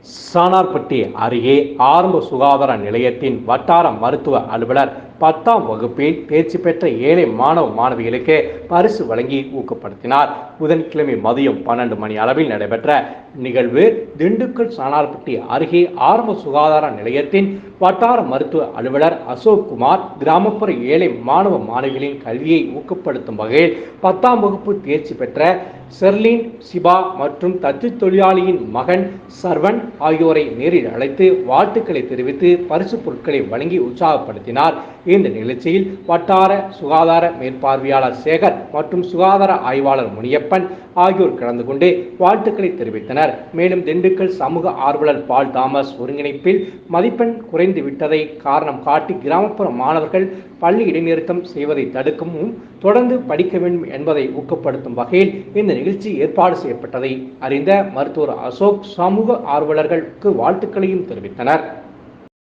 சானார்பட்டி அருகே ஆரம்ப சுகாதார நிலையத்தின் வட்டார மருத்துவ அலுவலர் 10ஆம் வகுப்பில் தேர்ச்சி பெற்ற ஏழை மாணவ மாணவிகளுக்கு பரிசு வழங்கி ஊக்கப்படுத்தினார். புதன்கிழமை மதியம் 12 மணி அளவில் நடைபெற்ற நிகழ்வு திண்டுக்கல் சானார்பட்டி அருகே ஆரம்ப சுகாதார நிலையத்தின் வட்டார மருத்துவ அலுவலர் அசோக்குமார் கிராமப்புற ஏழை மாணவ மாணவிகளின் கல்வியை ஊக்கப்படுத்தும் வகையில் 10ஆம் வகுப்பு தேர்ச்சி பெற்ற செர்லின் சிபா மற்றும் தச்சு தொழிலாளியின் மகன் சர்வன் ஆகியோரை நேரில் அழைத்து வாழ்த்துக்களை தெரிவித்து பரிசு பொருட்களை வழங்கி உற்சாகப்படுத்தினார். இந்த நிகழ்ச்சியில் வட்டார சுகாதார மேற்பார்வையாளர் சேகர் மற்றும் சுகாதார ஆய்வாளர் முனியப்பன் ஆகியோர் கலந்து கொண்டு வாழ்த்துக்களை தெரிவித்தனர். மேலும் திண்டுக்கல் சமூக ஆர்வலர் பால் தாமஸ் ஒருங்கிணைப்பில் மதிப்பெண் குறைந்து விட்டதை காரணம் காட்டி கிராமப்புற மாணவர்கள் பள்ளி இடைநிறுத்தம் செய்வதை தடுக்கவும் தொடர்ந்து படிக்க வேண்டும் என்பதை ஊக்கப்படுத்தும் வகையில் இந்த நிகழ்ச்சி ஏற்பாடு செய்யப்பட்டதை அறிந்த மருத்துவர் அசோக் சமூக ஆர்வலர்களுக்கு வாழ்த்துக்களையும் தெரிவித்தனர்.